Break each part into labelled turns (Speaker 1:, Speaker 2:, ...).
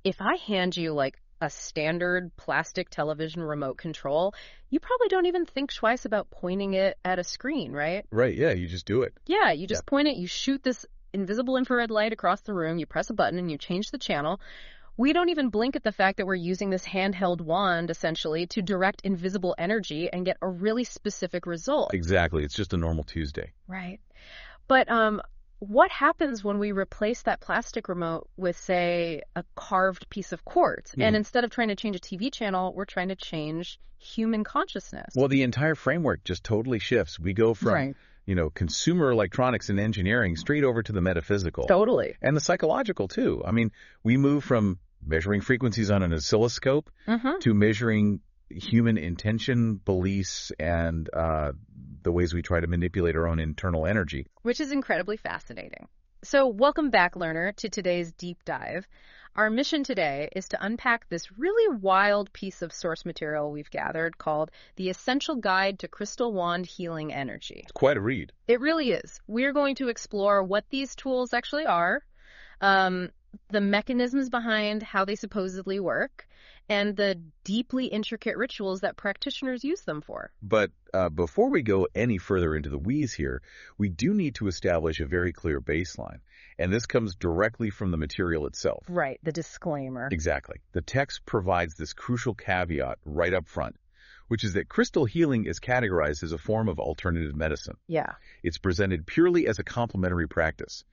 Speaker 1: if I hand you like a standard plastic television remote control, you probably don't even think twice about pointing it at a screen, right?
Speaker 2: Right, yeah, you just do it.
Speaker 1: Yeah, you just point it, you shoot this invisible infrared light across the room, you press a button and you change the channel. We don't even blink at the fact that we're using this handheld wand, essentially, to direct invisible energy and get a really specific result.
Speaker 2: Exactly. It's just a normal Tuesday.
Speaker 1: Right. But what happens when we replace that plastic remote with, say, a carved piece of quartz? And instead of trying to change a TV channel, we're trying to change human consciousness.
Speaker 2: Well, the entire framework just totally shifts. We go from, consumer electronics and engineering straight over to the metaphysical.
Speaker 1: Totally.
Speaker 2: And the psychological, too. I mean, we move from measuring frequencies on an oscilloscope to measuring human intention, beliefs, and the ways we try to manipulate our own internal energy.
Speaker 1: Which is incredibly fascinating. So welcome back, learner, to today's deep dive. Our mission today is to unpack this really wild piece of source material we've gathered called The Essential Guide to Crystal Wand Healing Energy.
Speaker 2: It's quite a read.
Speaker 1: It really is. We're going to explore what these tools actually are, the mechanisms behind how they supposedly work, and the deeply intricate rituals that practitioners use them for.
Speaker 2: But before we go any further into the weeds here, we do need to establish a very clear baseline. And this comes directly from the material itself.
Speaker 1: Right, the disclaimer.
Speaker 2: Exactly. The text provides this crucial caveat right up front, which is that crystal healing is categorized as a form of alternative medicine.
Speaker 1: Yeah.
Speaker 2: It's presented purely as a complementary practice.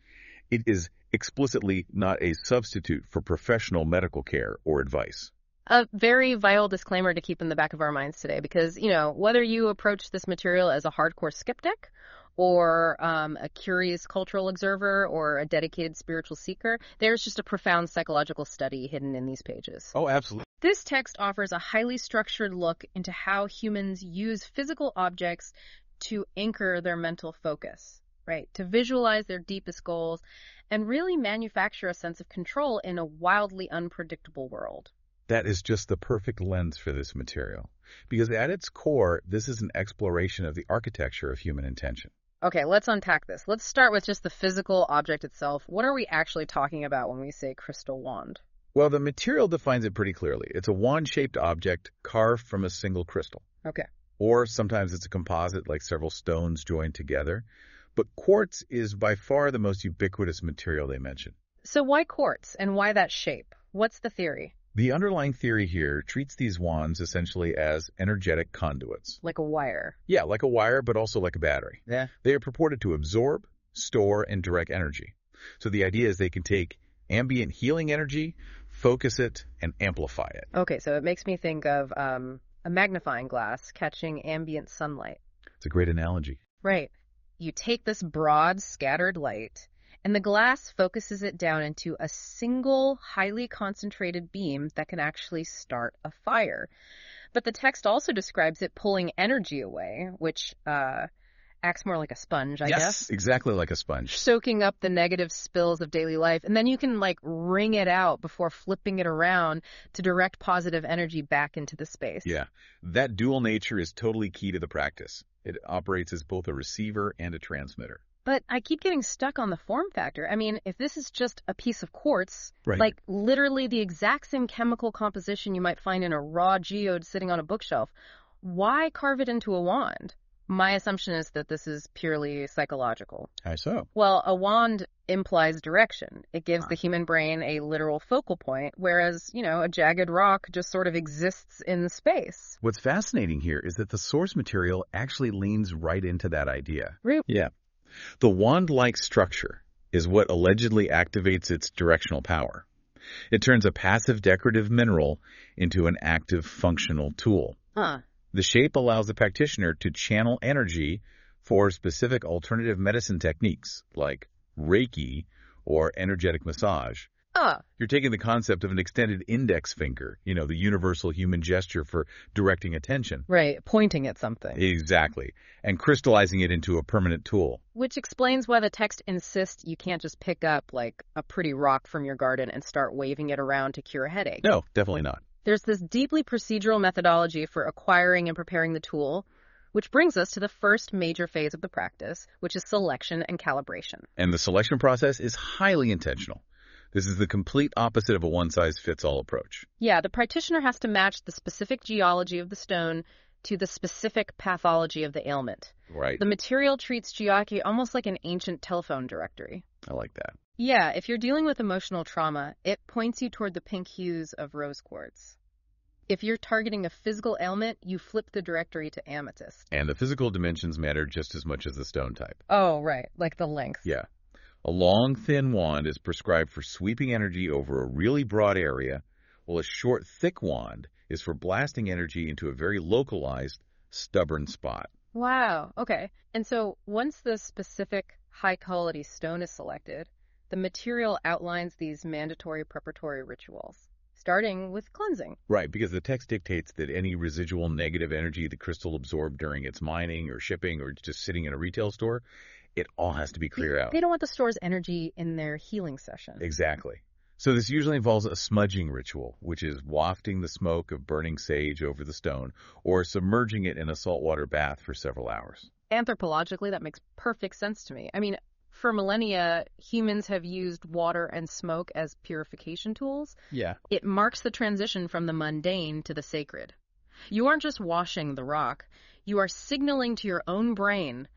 Speaker 2: It is explicitly not a substitute for professional medical care or advice.
Speaker 1: A very vital disclaimer to keep in the back of our minds today because, whether you approach this material as a hardcore skeptic or a curious cultural observer or a dedicated spiritual seeker, there's just a profound psychological study hidden in these pages.
Speaker 2: Oh, absolutely.
Speaker 1: This text offers a highly structured look into how humans use physical objects to anchor their mental focus, right? To visualize their deepest goals and really manufacture a sense of control in a wildly unpredictable world.
Speaker 2: That is just the perfect lens for this material, because at its core, this is an exploration of the architecture of human intention.
Speaker 1: Okay, let's unpack this. Let's start with just the physical object itself. What are we actually talking about when we say crystal wand?
Speaker 2: Well, the material defines it pretty clearly. It's a wand-shaped object carved from a single crystal.
Speaker 1: Okay.
Speaker 2: Or sometimes it's a composite, like several stones joined together. But quartz is by far the most ubiquitous material they mention.
Speaker 1: So why quartz and why that shape? What's the theory?
Speaker 2: The underlying theory here treats these wands essentially as energetic conduits.
Speaker 1: Like a wire.
Speaker 2: Yeah, like a wire, but also like a battery.
Speaker 1: Yeah.
Speaker 2: They are purported to absorb, store, and direct energy. So the idea is they can take ambient healing energy, focus it, and amplify it.
Speaker 1: Okay, so it makes me think of a magnifying glass catching ambient sunlight.
Speaker 2: It's a great analogy.
Speaker 1: Right. You take this broad, scattered light, and the glass focuses it down into a single, highly concentrated beam that can actually start a fire. But the text also describes it pulling energy away, which acts more like a sponge, I guess.
Speaker 2: Yes, exactly like a sponge.
Speaker 1: Soaking up the negative spills of daily life. And then you can, wring it out before flipping it around to direct positive energy back into the space.
Speaker 2: Yeah, that dual nature is totally key to the practice. It operates as both a receiver and a transmitter.
Speaker 1: But I keep getting stuck on the form factor. I mean, if this is just a piece of quartz,
Speaker 2: right,
Speaker 1: literally the exact same chemical composition you might find in a raw geode sitting on a bookshelf, why carve it into a wand? My assumption is that this is purely psychological.
Speaker 2: How so?
Speaker 1: Well, a wand implies direction. It gives the human brain a literal focal point, whereas, a jagged rock just sort of exists in space.
Speaker 2: What's fascinating here is that the source material actually leans right into that idea.
Speaker 1: Really?
Speaker 2: Yeah. The wand-like structure is what allegedly activates its directional power. It turns a passive decorative mineral into an active functional tool.
Speaker 1: Huh.
Speaker 2: The shape allows the practitioner to channel energy for specific alternative medicine techniques like Reiki or energetic massage. You're taking the concept of an extended index finger, the universal human gesture for directing attention.
Speaker 1: Right, pointing at something.
Speaker 2: Exactly, and crystallizing it into a permanent tool.
Speaker 1: Which explains why the text insists you can't just pick up, a pretty rock from your garden and start waving it around to cure a headache.
Speaker 2: No, definitely not.
Speaker 1: There's this deeply procedural methodology for acquiring and preparing the tool, which brings us to the first major phase of the practice, which is selection and calibration.
Speaker 2: And the selection process is highly intentional. This is the complete opposite of a one-size-fits-all approach.
Speaker 1: Yeah, the practitioner has to match the specific geology of the stone to the specific pathology of the ailment.
Speaker 2: Right.
Speaker 1: The material treats Gyaki almost like an ancient telephone directory.
Speaker 2: I like that.
Speaker 1: Yeah, if you're dealing with emotional trauma, it points you toward the pink hues of rose quartz. If you're targeting a physical ailment, you flip the directory to amethyst.
Speaker 2: And the physical dimensions matter just as much as the stone type.
Speaker 1: Oh, right, like the length.
Speaker 2: Yeah. A long, thin wand is prescribed for sweeping energy over a really broad area, while a short, thick wand is for blasting energy into a very localized, stubborn spot.
Speaker 1: Wow, okay. And so once the specific high-quality stone is selected, the material outlines these mandatory preparatory rituals, starting with cleansing.
Speaker 2: Right, because the text dictates that any residual negative energy the crystal absorbed during its mining or shipping or just sitting in a retail store, it all has to be cleared out.
Speaker 1: They don't want the store's energy in their healing session.
Speaker 2: Exactly. So this usually involves a smudging ritual, which is wafting the smoke of burning sage over the stone or submerging it in a saltwater bath for several hours.
Speaker 1: Anthropologically, that makes perfect sense to me. I mean, for millennia, humans have used water and smoke as purification tools.
Speaker 2: Yeah.
Speaker 1: It marks the transition from the mundane to the sacred. You aren't just washing the rock. You are signaling to your own brain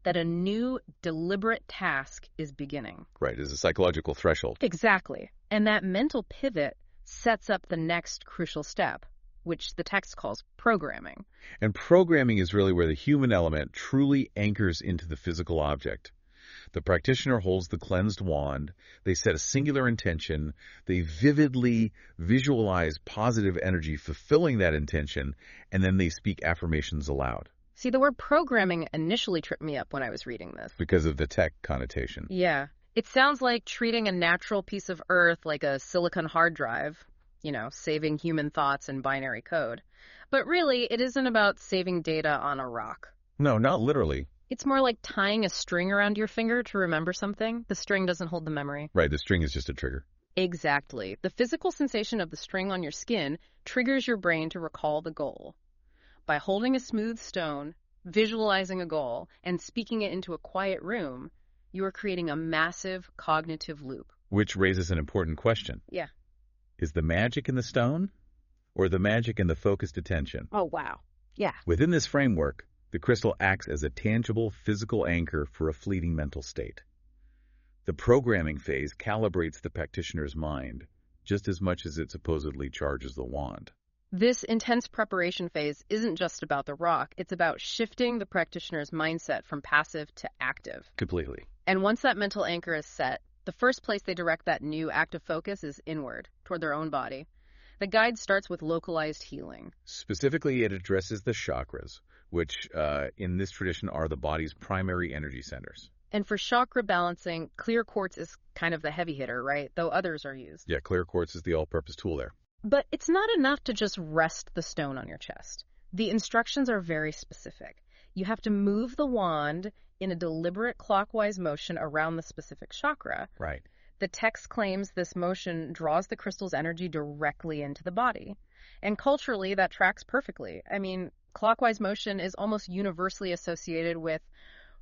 Speaker 1: that a new, deliberate task is beginning.
Speaker 2: Right, as a psychological threshold.
Speaker 1: Exactly. And that mental pivot sets up the next crucial step, which the text calls programming.
Speaker 2: And programming is really where the human element truly anchors into the physical object. The practitioner holds the cleansed wand, they set a singular intention, they vividly visualize positive energy fulfilling that intention, and then they speak affirmations aloud.
Speaker 1: See, the word programming initially tripped me up when I was reading this.
Speaker 2: Because of the tech connotation.
Speaker 1: Yeah. It sounds like treating a natural piece of earth like a silicon hard drive, saving human thoughts and binary code. But really, it isn't about saving data on a rock.
Speaker 2: No, not literally.
Speaker 1: It's more like tying a string around your finger to remember something. The string doesn't hold the memory.
Speaker 2: Right, the string is just a trigger.
Speaker 1: Exactly. The physical sensation of the string on your skin triggers your brain to recall the goal. By holding a smooth stone, visualizing a goal, and speaking it into a quiet room, you are creating a massive cognitive loop.
Speaker 2: Which raises an important question.
Speaker 1: Yeah.
Speaker 2: Is the magic in the stone or the magic in the focused attention?
Speaker 1: Oh, wow. Yeah.
Speaker 2: Within this framework, the crystal acts as a tangible physical anchor for a fleeting mental state. The programming phase calibrates the practitioner's mind just as much as it supposedly charges the wand.
Speaker 1: This intense preparation phase isn't just about the rock. It's about shifting the practitioner's mindset from passive to active.
Speaker 2: Completely.
Speaker 1: And once that mental anchor is set, the first place they direct that new active focus is inward, toward their own body. The guide starts with localized healing.
Speaker 2: Specifically, it addresses the chakras, which in this tradition are the body's primary energy centers.
Speaker 1: And for chakra balancing, clear quartz is kind of the heavy hitter, right? Though others are used.
Speaker 2: Yeah, clear quartz is the all-purpose tool there.
Speaker 1: But it's not enough to just rest the stone on your chest. The instructions are very specific. You have to move the wand in a deliberate clockwise motion around the specific chakra.
Speaker 2: Right.
Speaker 1: The text claims this motion draws the crystal's energy directly into the body. And culturally, that tracks perfectly. I mean, clockwise motion is almost universally associated with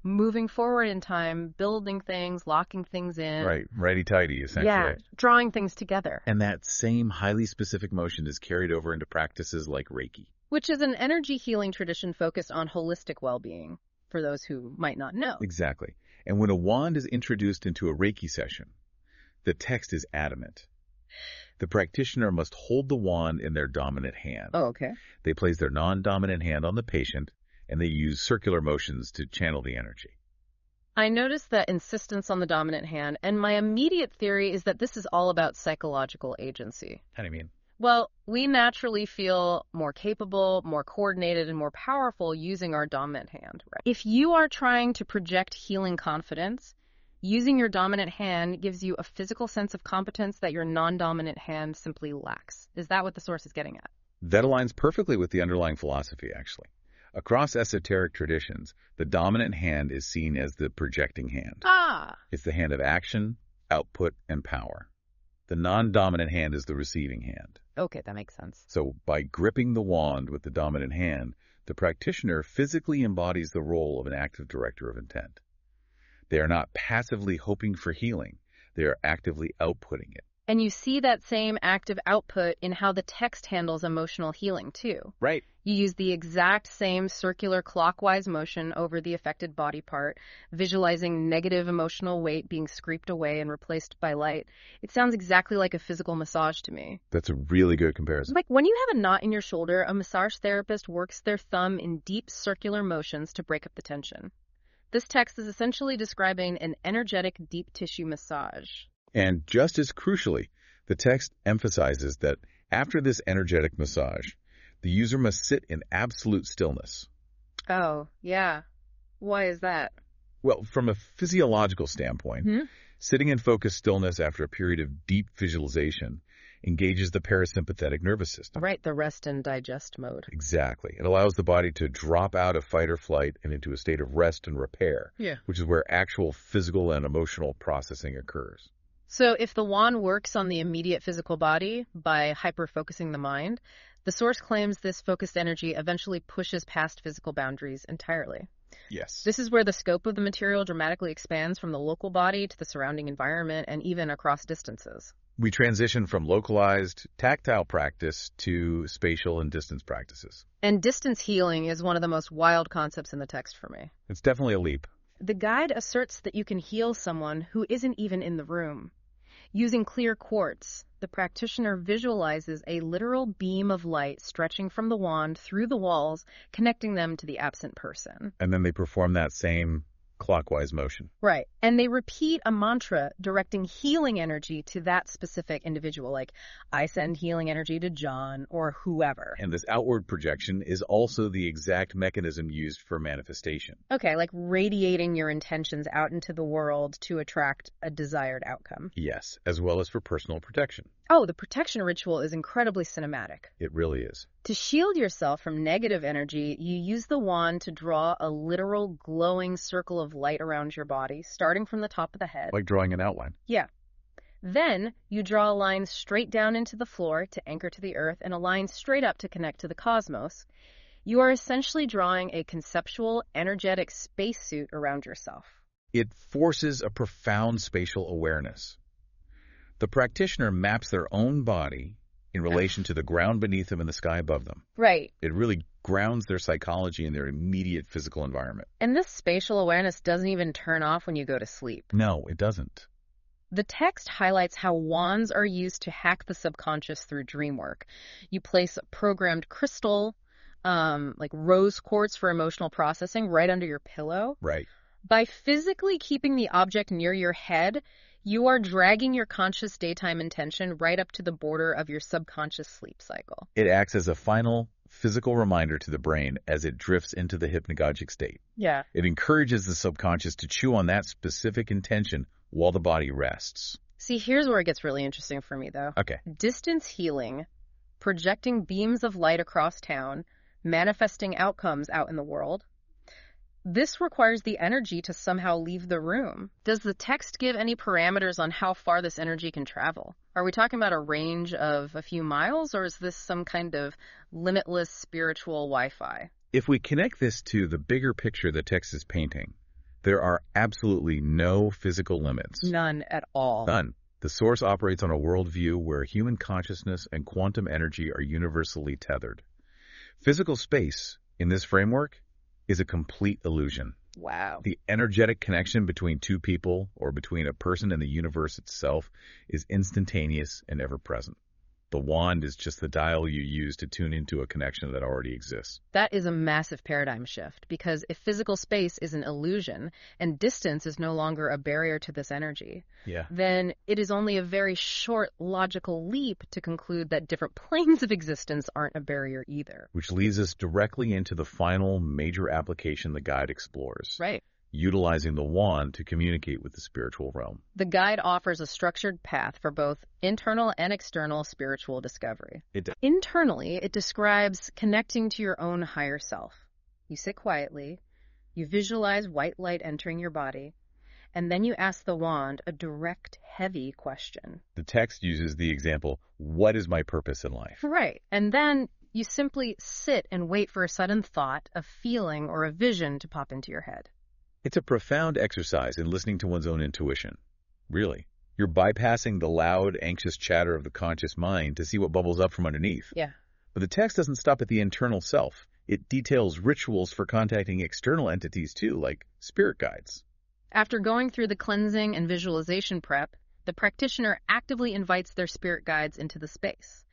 Speaker 1: moving forward in time, building things, locking things in.
Speaker 2: Right, righty-tighty, essentially.
Speaker 1: Yeah, drawing things together.
Speaker 2: And that same highly specific motion is carried over into practices like Reiki.
Speaker 1: Which is an energy healing tradition focused on holistic well-being, for those who might not know.
Speaker 2: Exactly. And when a wand is introduced into a Reiki session, the text is adamant. The practitioner must hold the wand in their dominant hand.
Speaker 1: Oh, okay.
Speaker 2: They place their non-dominant hand on the patient, and they use circular motions to channel the energy.
Speaker 1: I noticed that insistence on the dominant hand, and my immediate theory is that this is all about psychological agency.
Speaker 2: How do you mean?
Speaker 1: Well, we naturally feel more capable, more coordinated, and more powerful using our dominant hand. Right? If you are trying to project healing confidence, using your dominant hand gives you a physical sense of competence that your non-dominant hand simply lacks. Is that what the source is getting at?
Speaker 2: That aligns perfectly with the underlying philosophy, actually. Across esoteric traditions, the dominant hand is seen as the projecting hand.
Speaker 1: Ah!
Speaker 2: It's the hand of action, output, and power. The non-dominant hand is the receiving hand.
Speaker 1: Okay, that makes sense.
Speaker 2: So by gripping the wand with the dominant hand, the practitioner physically embodies the role of an active director of intent. They are not passively hoping for healing. They are actively outputting it.
Speaker 1: And you see that same active output in how the text handles emotional healing, too.
Speaker 2: Right.
Speaker 1: You use the exact same circular clockwise motion over the affected body part, visualizing negative emotional weight being scraped away and replaced by light. It sounds exactly like a physical massage to me.
Speaker 2: That's a really good comparison.
Speaker 1: Like when you have a knot in your shoulder, a massage therapist works their thumb in deep circular motions to break up the tension. This text is essentially describing an energetic deep tissue massage.
Speaker 2: And just as crucially, the text emphasizes that after this energetic massage, the user must sit in absolute stillness.
Speaker 1: Oh, yeah. Why is that?
Speaker 2: Well, from a physiological standpoint, sitting in focused stillness after a period of deep visualization engages the parasympathetic nervous system.
Speaker 1: Right, the rest and digest mode.
Speaker 2: Exactly. It allows the body to drop out of fight or flight and into a state of rest and repair, which is where actual physical and emotional processing occurs.
Speaker 1: So if the wand works on the immediate physical body by hyper-focusing the mind, the source claims this focused energy eventually pushes past physical boundaries entirely.
Speaker 2: Yes.
Speaker 1: This is where the scope of the material dramatically expands from the local body to the surrounding environment and even across distances.
Speaker 2: We transition from localized, tactile practice to spatial and distance practices.
Speaker 1: And distance healing is one of the most wild concepts in the text for me.
Speaker 2: It's definitely a leap.
Speaker 1: The guide asserts that you can heal someone who isn't even in the room. Using clear quartz, the practitioner visualizes a literal beam of light stretching from the wand through the walls, connecting them to the absent person.
Speaker 2: And then they perform that same clockwise motion.
Speaker 1: Right. And they repeat a mantra directing healing energy to that specific individual, like, I send healing energy to John or whoever.
Speaker 2: And this outward projection is also the exact mechanism used for manifestation.
Speaker 1: Okay, like radiating your intentions out into the world to attract a desired outcome.
Speaker 2: Yes, as well as for personal protection.
Speaker 1: Oh, the protection ritual is incredibly cinematic.
Speaker 2: It really is.
Speaker 1: To shield yourself from negative energy, you use the wand to draw a literal glowing circle of light around your body, starting from the top of the head.
Speaker 2: Like drawing an outline.
Speaker 1: Yeah. Then you draw a line straight down into the floor to anchor to the earth and a line straight up to connect to the cosmos. You are essentially drawing a conceptual, energetic spacesuit around yourself.
Speaker 2: It forces a profound spatial awareness. The practitioner maps their own body in relation to the ground beneath them and the sky above them.
Speaker 1: Right.
Speaker 2: It really grounds their psychology in their immediate physical environment.
Speaker 1: And this spatial awareness doesn't even turn off when you go to sleep.
Speaker 2: No, it doesn't.
Speaker 1: The text highlights how wands are used to hack the subconscious through dream work. You place a programmed crystal, like rose quartz for emotional processing, right under your pillow.
Speaker 2: Right.
Speaker 1: By physically keeping the object near your head, you are dragging your conscious daytime intention right up to the border of your subconscious sleep cycle.
Speaker 2: It acts as a final physical reminder to the brain as it drifts into the hypnagogic state.
Speaker 1: Yeah.
Speaker 2: It encourages the subconscious to chew on that specific intention while the body rests.
Speaker 1: See, here's where it gets really interesting for me, though.
Speaker 2: Okay.
Speaker 1: Distance healing, projecting beams of light across town, manifesting outcomes out in the world. This requires the energy to somehow leave the room. Does the text give any parameters on how far this energy can travel? Are we talking about a range of a few miles, or is this some kind of limitless spiritual Wi-Fi?
Speaker 2: If we connect this to the bigger picture the text is painting, there are absolutely no physical limits.
Speaker 1: None at all.
Speaker 2: None. The source operates on a worldview where human consciousness and quantum energy are universally tethered. Physical space, in this framework, is a complete illusion.
Speaker 1: Wow.
Speaker 2: The energetic connection between two people or between a person and the universe itself is instantaneous and ever present. The wand is just the dial you use to tune into a connection that already exists.
Speaker 1: That is a massive paradigm shift, because if physical space is an illusion and distance is no longer a barrier to this energy, then it is only a very short logical leap to conclude that different planes of existence aren't a barrier either.
Speaker 2: Which leads us directly into the final major application the guide explores.
Speaker 1: Right.
Speaker 2: Utilizing the wand to communicate with the spiritual realm.
Speaker 1: The guide offers a structured path for both internal and external spiritual discovery. Internally, it describes connecting to your own higher self. You sit quietly, you visualize white light entering your body, and then you ask the wand a direct, heavy question.
Speaker 2: The text uses the example, what is my purpose in life?
Speaker 1: Right. And then you simply sit and wait for a sudden thought, a feeling, or a vision to pop into your head.
Speaker 2: It's a profound exercise in listening to one's own intuition. Really. You're bypassing the loud, anxious chatter of the conscious mind to see what bubbles up from underneath.
Speaker 1: Yeah.
Speaker 2: But the text doesn't stop at the internal self. It details rituals for contacting external entities too, like spirit guides.
Speaker 1: After going through the cleansing and visualization prep, the practitioner actively invites their spirit guides into the space.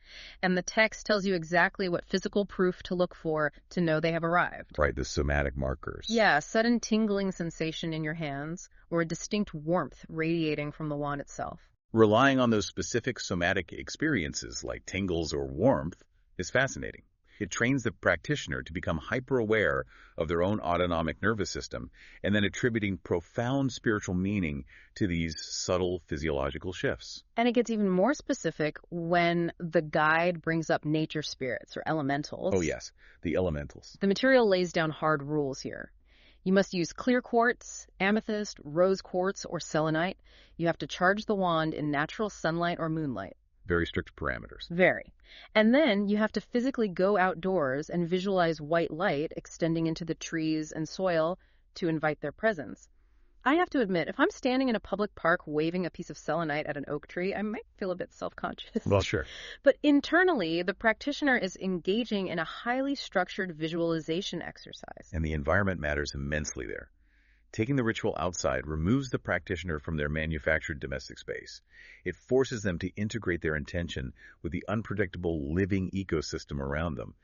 Speaker 1: And the text tells you exactly what physical proof to look for to know they have arrived.
Speaker 2: Right, the somatic markers.
Speaker 1: Yeah, a sudden tingling sensation in your hands, or a distinct warmth radiating from the wand itself.
Speaker 2: Relying on those specific somatic experiences, like tingles or warmth, is fascinating. It trains the practitioner to become hyper-aware of their own autonomic nervous system and then attributing profound spiritual meaning to these subtle physiological shifts.
Speaker 1: And it gets even more specific when the guide brings up nature spirits or elementals.
Speaker 2: Oh yes, the elementals.
Speaker 1: The material lays down hard rules here. You must use clear quartz, amethyst, rose quartz, or selenite. You have to charge the wand in natural sunlight or moonlight.
Speaker 2: Very strict parameters.
Speaker 1: Very. And then you have to physically go outdoors and visualize white light extending into the trees and soil to invite their presence. I have to admit, if I'm standing in a public park waving a piece of selenite at an oak tree, I might feel a bit self-conscious.
Speaker 2: Well, sure.
Speaker 1: But internally, the practitioner is engaging in a highly structured visualization exercise.
Speaker 2: And the environment matters immensely there. Taking the ritual outside removes the practitioner from their manufactured domestic space. It forces them to integrate their intention with the unpredictable living ecosystem around them.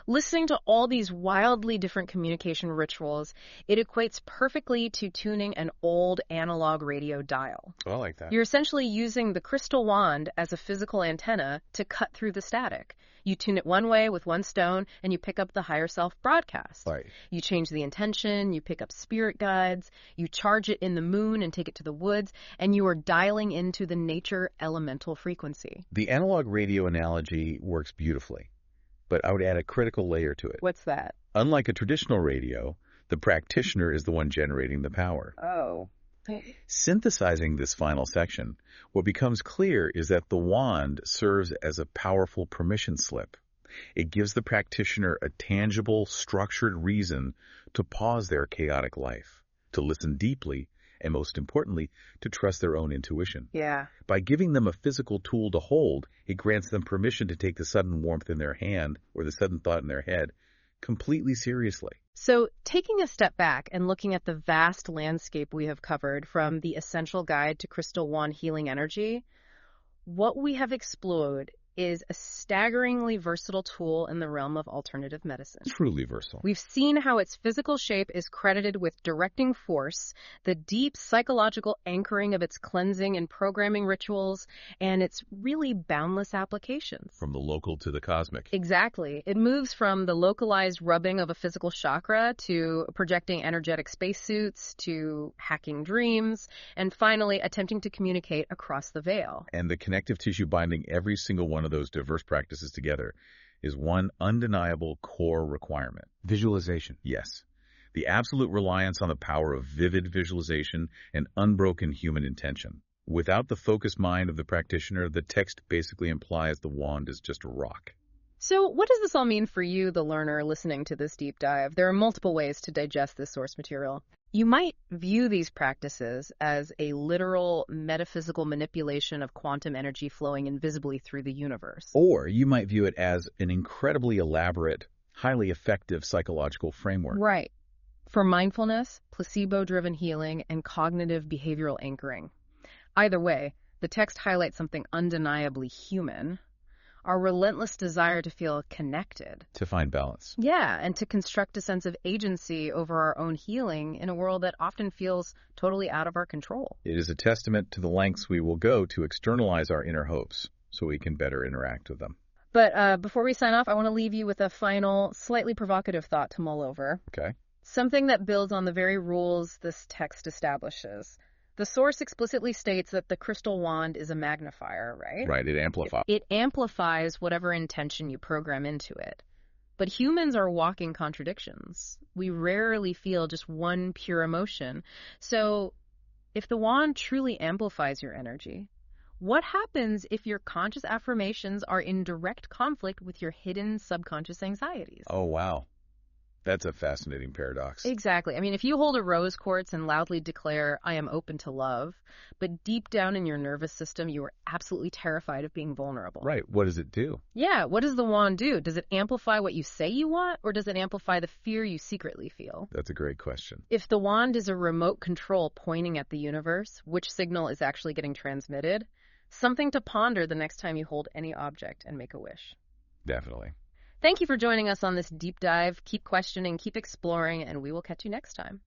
Speaker 1: Listening to all these wildly different communication rituals, it equates perfectly to tuning an old analog radio dial.
Speaker 2: Oh, I like that.
Speaker 1: You're essentially using the crystal wand as a physical antenna to cut through the static. You tune it one way with one stone, and you pick up the higher self broadcast.
Speaker 2: Right.
Speaker 1: You change the intention, you pick up spirit guides, you charge it in the moon and take it to the woods, and you are dialing into the nature elemental frequency.
Speaker 2: The analog radio analogy works beautifully, but I would add a critical layer to it.
Speaker 1: What's that?
Speaker 2: Unlike a traditional radio, the practitioner is the one generating the power.
Speaker 1: Oh.
Speaker 2: Synthesizing this final section, what becomes clear is that the wand serves as a powerful permission slip. It gives the practitioner a tangible, structured reason to pause their chaotic life, to listen deeply, and most importantly, to trust their own intuition.
Speaker 1: Yeah.
Speaker 2: By giving them a physical tool to hold, it grants them permission to take the sudden warmth in their hand or the sudden thought in their head completely seriously.
Speaker 1: So, taking a step back and looking at the vast landscape we have covered from the Essential Guide to Crystal Wand Healing Energy, what we have explored is a staggeringly versatile tool in the realm of alternative medicine.
Speaker 2: Truly versatile.
Speaker 1: We've seen how its physical shape is credited with directing force, the deep psychological anchoring of its cleansing and programming rituals, and its really boundless applications.
Speaker 2: From the local to the cosmic.
Speaker 1: Exactly. It moves from the localized rubbing of a physical chakra to projecting energetic spacesuits to hacking dreams, and finally attempting to communicate across the veil.
Speaker 2: And the connective tissue binding every single one of those diverse practices together is one undeniable core requirement.
Speaker 3: Visualization.
Speaker 2: Yes. The absolute reliance on the power of vivid visualization and unbroken human intention. Without the focused mind of the practitioner, the text basically implies the wand is just a rock.
Speaker 1: So what does this all mean for you, the learner, listening to this deep dive? There are multiple ways to digest this source material. You might view these practices as a literal metaphysical manipulation of quantum energy flowing invisibly through the universe.
Speaker 2: Or you might view it as an incredibly elaborate, highly effective psychological framework.
Speaker 1: Right. For mindfulness, placebo-driven healing, and cognitive behavioral anchoring. Either way, the text highlights something undeniably human. Our relentless desire to feel connected.
Speaker 2: To find balance.
Speaker 1: Yeah, and to construct a sense of agency over our own healing in a world that often feels totally out of our control.
Speaker 2: It is a testament to the lengths we will go to externalize our inner hopes so we can better interact with them.
Speaker 1: But before we sign off, I want to leave you with a final, slightly provocative thought to mull over.
Speaker 2: Okay.
Speaker 1: Something that builds on the very rules this text establishes. The source explicitly states that the crystal wand is a magnifier, right?
Speaker 2: Right, it amplifies.
Speaker 1: It amplifies whatever intention you program into it. But humans are walking contradictions. We rarely feel just one pure emotion. So if the wand truly amplifies your energy, what happens if your conscious affirmations are in direct conflict with your hidden subconscious anxieties?
Speaker 2: Oh, wow. That's a fascinating paradox.
Speaker 1: Exactly. I mean, if you hold a rose quartz and loudly declare, I am open to love, but deep down in your nervous system, you are absolutely terrified of being vulnerable.
Speaker 2: Right. What does it do?
Speaker 1: Yeah. What does the wand do? Does it amplify what you say you want, or does it amplify the fear you secretly feel?
Speaker 2: That's a great question.
Speaker 1: If the wand is a remote control pointing at the universe, which signal is actually getting transmitted? Something to ponder the next time you hold any object and make a wish.
Speaker 2: Definitely.
Speaker 1: Thank you for joining us on this deep dive. Keep questioning, keep exploring, and we will catch you next time.